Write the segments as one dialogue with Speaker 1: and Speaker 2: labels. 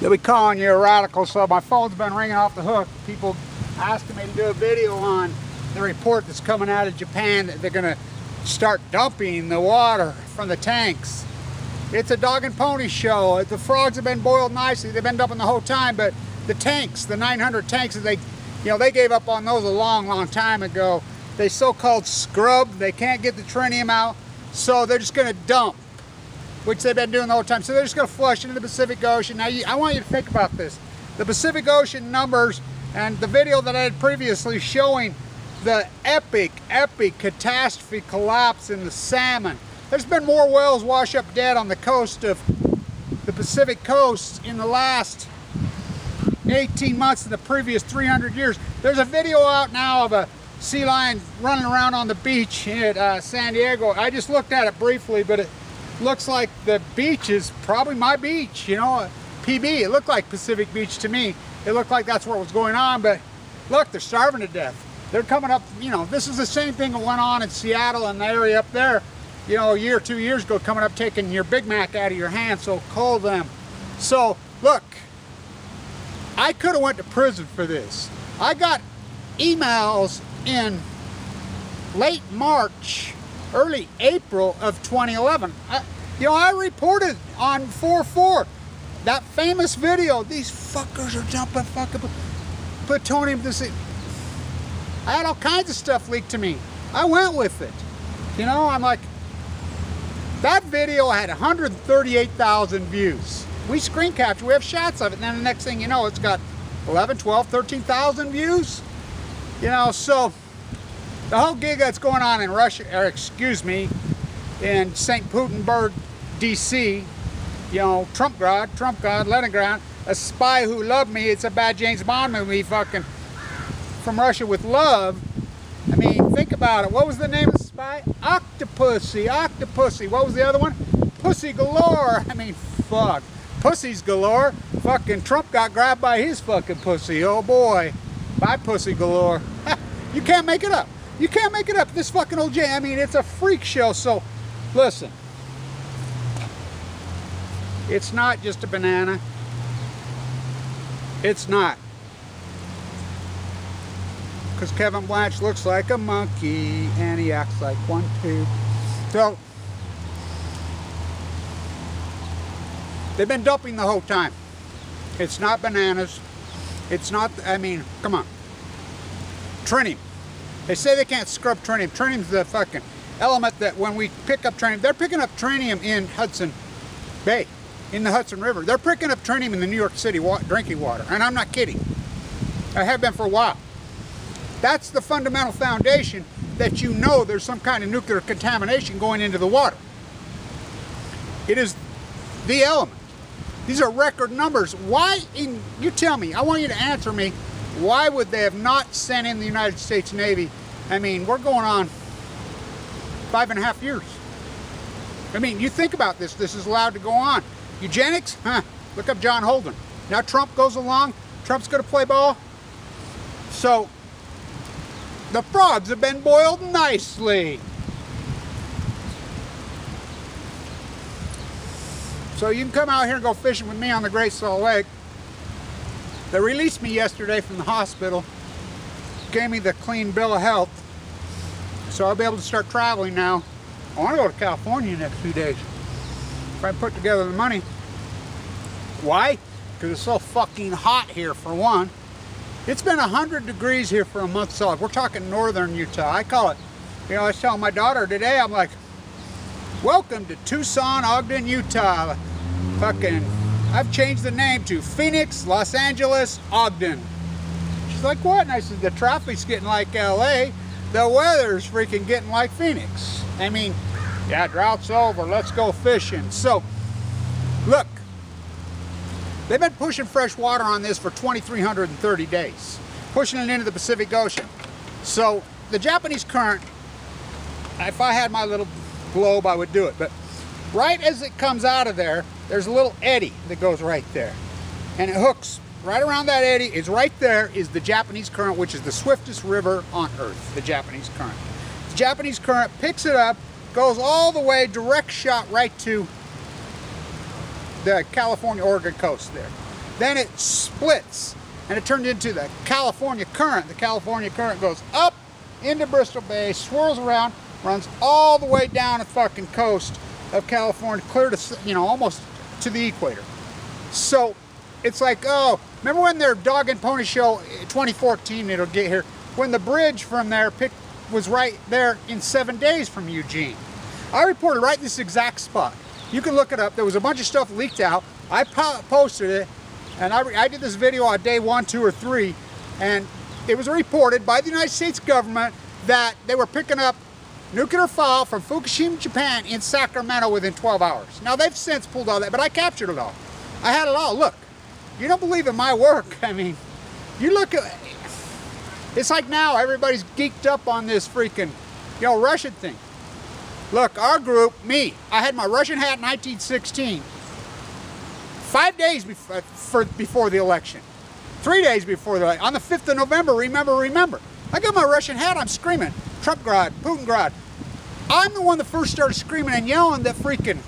Speaker 1: They'll be calling you a radical, so my phone's been ringing off the hook. People asking me to do a video on the report that's coming out of Japan that they're going to start dumping the water from the tanks. It's a dog and pony show. The frogs have been boiled nicely. They've been dumping the whole time, but the tanks, the 900 tanks, they gave up on those a long time ago. They so-called scrubbed. They can't get the tritium out, so they're just going to dump, which they've been doing the whole time. So they're just going to flush into the Pacific Ocean. Now, I want you to think about this. The Pacific Ocean numbers and the video that I had previously showing the epic catastrophe collapse in the salmon. There's been more whales wash up dead on the coast of the Pacific coast in the last 18 months than the previous 300 years. There's a video out now of a sea lion running around on the beach at San Diego. I just looked at it briefly, but it looks like the beach is probably my beach, you know, PB. It looked like Pacific Beach to me. It looked like that's what was going on, but look, they're starving to death. They're coming up, you know, this is the same thing that went on in Seattle and the area up there, you know, a year or 2 years ago, coming up taking your Big Mac out of your hand, so call them. So, look, I could have went to prison for this. I got emails in late March, early April of 2011. I reported on 4/4 that famous video. These fuckers are dumping fucking plutonium. I had all kinds of stuff leaked to me. I went with it. You know, I'm like, that video had 138,000 views. We screen capture, we have shots of it, and then the next thing you know, it's got 11, 12, 13,000 views. You know, so the whole gig that's going on in Russia, or excuse me, in St. Petersburg, DC, you know, Trump God, Leningrad, a spy who loved me. It's a bad James Bond movie, fucking From Russia with Love. I mean, think about it. What was the name of the spy? Octopussy. What was the other one? Pussy galore. I mean, fuck. Pussies galore. Fucking Trump got grabbed by his fucking pussy. Oh boy. By pussy galore. You can't make it up. You can't make it up. This fucking old I mean, it's a freak show. So, listen. It's not just a banana. It's not. Because Kevin Blanch looks like a monkey and he acts like one too. So, they've been dumping the whole time. It's not bananas. It's not, I mean, come on. Tritium. They say they can't scrub tritium. Tritium's the fucking element that when we pick up tritium, they're picking up tritium in Hudson Bay, in the Hudson River. They're picking up tritium in the New York City drinking water. And I'm not kidding. I have been for a while. That's the fundamental foundation that you know there's some kind of nuclear contamination going into the water. It is the element. These are record numbers. Why, you tell me, I want you to answer me, why would they have not sent in the United States Navy? I mean, we're going on 5.5 years. I mean, you think about this. This is allowed to go on. Eugenics? Huh. Look up John Holden. Now Trump goes along. Trump's going to play ball. So, the frogs have been boiled nicely. So you can come out here and go fishing with me on the Great Salt Lake. They released me yesterday from the hospital. Gave me the clean bill of health. So I'll be able to start traveling now. I want to go to California in the next few days. If I put together the money. Why? Because it's so fucking hot here, for one. It's been 100 degrees here for a month solid. We're talking northern Utah. I call it, you know, I was telling my daughter today, I'm like, welcome to Tucson, Ogden, Utah. Fucking, I've changed the name to Phoenix, Los Angeles, Ogden. She's like, what? And I said, the traffic's getting like LA. The weather's freaking getting like Phoenix. I mean, yeah, drought's over. Let's go fishing. So, look. They've been pushing fresh water on this for 2,330 days. Pushing it into the Pacific Ocean. So, the Japanese current, if I had my little globe, I would do it. But right as it comes out of there, there's a little eddy that goes right there. And it hooks right around that eddy. Is right there is the Japanese current, which is the swiftest river on Earth, the Japanese current. The Japanese current picks it up, goes all the way, direct shot right to the California-Oregon coast there. Then it splits, and it turned into the California Current. The California Current goes up into Bristol Bay, swirls around, runs all the way down the fucking coast of California, clear to, you know, almost to the equator. So it's like, oh, remember when their Dog and Pony Show 2014, it'll get here, when the bridge from there was right there in 7 days from Eugene. I reported right in this exact spot. You can look it up. There was a bunch of stuff leaked out. I posted it, and I did this video on day 1, 2, or 3, and it was reported by the United States government that they were picking up nuclear fallout from Fukushima, Japan in Sacramento within 12 hours. Now they've since pulled all that, but I captured it all. I had it all. Look, you don't believe in my work. I mean, you look at, it's like now everybody's geeked up on this freaking, you know, Russian thing. Look, our group, me, I had my Russian hat in 1916. 5 days before the election. 3 days before the election. On the 5th of November, remember. I got my Russian hat, I'm screaming, Trumpgrad, Putingrad. I'm the one that first started screaming and yelling that freaking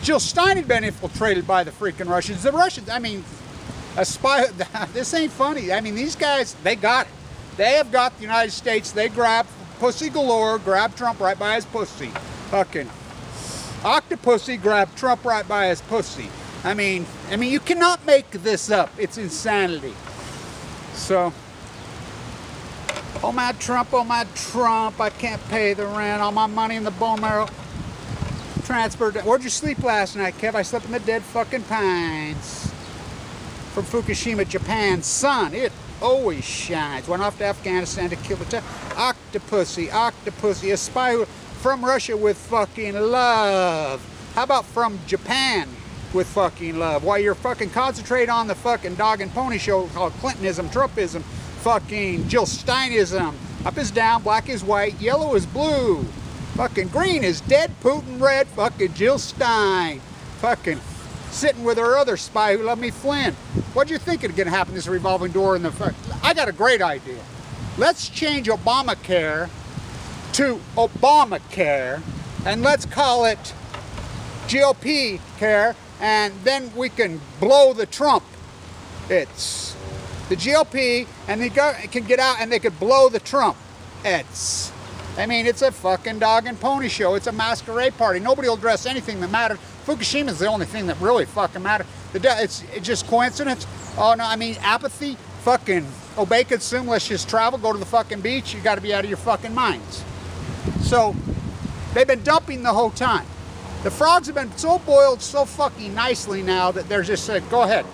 Speaker 1: Jill Stein had been infiltrated by the freaking Russians. The Russians, I mean, a spy, this ain't funny. I mean, these guys, they got it. They have got the United States, they grabbed pussy galore, grabbed Trump right by his pussy. Fucking Octopussy grabbed Trump right by his pussy. I mean, you cannot make this up. It's insanity. So, oh my Trump, I can't pay the rent. All my money in the bone marrow transferred. Where'd you sleep last night, Kev? I slept in the dead fucking pines. From Fukushima, Japan. Sun, it always shines. Went off to Afghanistan to kill the Octopussy, a spy from Russia with fucking love. How about from Japan with fucking love? While you're fucking concentrate on the fucking Dog and Pony Show called Clintonism, Trumpism, fucking Jill Steinism. Up is down, black is white, yellow is blue. Fucking green is dead, Putin red, fucking Jill Stein. Fucking sitting with her other spy who loved me, Flynn. What do you think is going to happen, this revolving door in the fuck? I got a great idea. Let's change Obamacare to Obamacare, and let's call it GOP care, and then we can blow the Trump. It's the GOP, and they can get out and they could blow the Trump. I mean, it's a fucking Dog and Pony Show. It's a masquerade party. Nobody will address anything that matters. Fukushima is the only thing that really fucking matters. It's just coincidence. Oh no, I mean apathy. Fucking obey, consume. Let's just travel. Go to the fucking beach. You got to be out of your fucking minds. So they've been dumping the whole time. The frogs have been so boiled so fucking nicely now that they're just said, go ahead.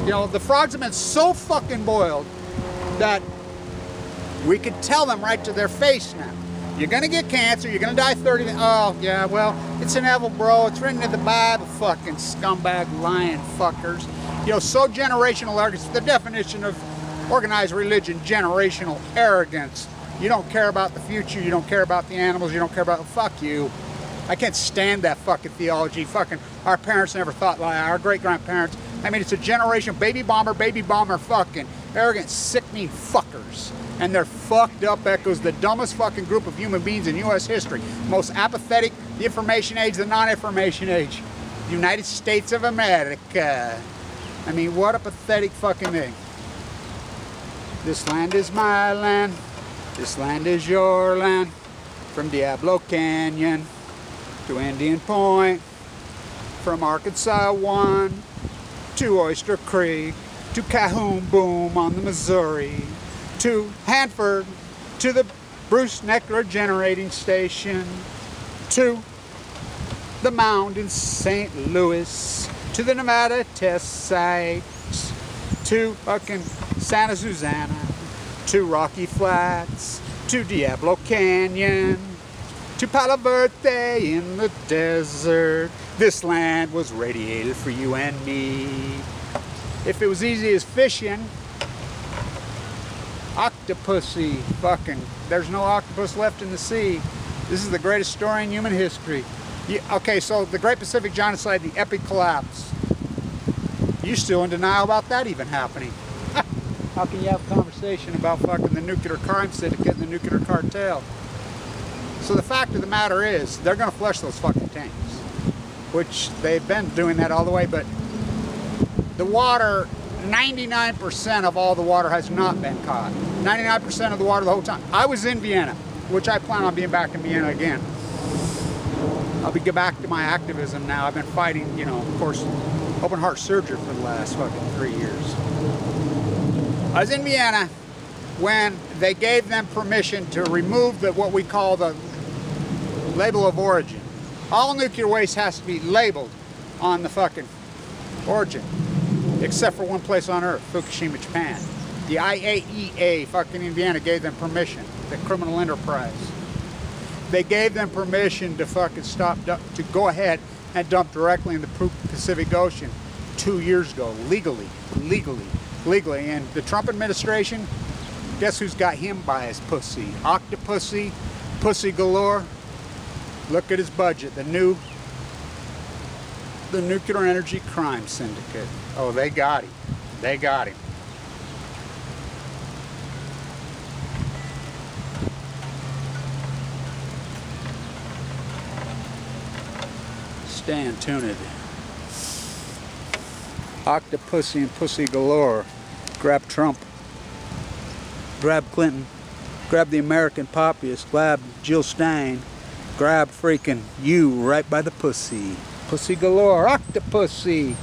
Speaker 1: You know, the frogs have been so fucking boiled that we could tell them right to their face now. You're gonna get cancer, you're gonna die 30, oh yeah, well, it's inevitable, bro, it's written in the Bible, fucking scumbag lying fuckers. You know, so generational arrogance, the definition of organized religion, generational arrogance. You don't care about the future, you don't care about the animals, you don't care about, fuck you. I can't stand that fucking theology. Fucking, our parents never thought like our great-grandparents. I mean, it's a generation, baby bomber, fucking arrogant, sickening fuckers. And they're fucked up echoes, the dumbest fucking group of human beings in U.S. history. Most apathetic, the information age, the non-information age. United States of America. I mean, what a pathetic fucking thing. This land is my land. This land is your land. From Diablo Canyon to Indian Point. From Arkansas 1 to Oyster Creek. To Cahoon Boom on the Missouri. To Hanford, to the Bruce Neckler Generating Station, to the Mound in St. Louis, to the Nevada Test Site, to fucking Santa Susana, to Rocky Flats, to Diablo Canyon, to Palo Verde in the desert. This land was radiated for you and me. If it was easy as fishing, Octopussy, fucking, there's no octopus left in the sea. This is the greatest story in human history. Okay, so the Great Pacific Genocide, the epic collapse. You still in denial about that even happening? How can you have a conversation about fucking the nuclear crime syndicate and the nuclear cartel? So the fact of the matter is, they're gonna flush those fucking tanks. Which they've been doing that all the way, but the water 99% of all the water has not been caught. 99% of the water the whole time. I was in Vienna, which I plan on being back in Vienna again. I'll be back to my activism now. I've been fighting, you know, of course, open heart surgery for the last fucking 3 years. I was in Vienna when they gave them permission to remove what we call the label of origin. All nuclear waste has to be labeled on the fucking origin, except for one place on Earth, Fukushima, Japan. The IAEA fucking in Vienna gave them permission, the criminal enterprise. They gave them permission to fucking to go ahead and dump directly in the Pacific Ocean 2 years ago, legally. And the Trump administration, guess who's got him by his pussy? Octopussy, pussy galore. Look at his budget, the Nuclear Energy Crime Syndicate. Oh, they got him. They got him. Stand tuned. Octopussy and pussy galore. Grab Trump. Grab Clinton. Grab the American populace. Grab Jill Stein. Grab freaking you right by the pussy. Pussy galore. Octopussy.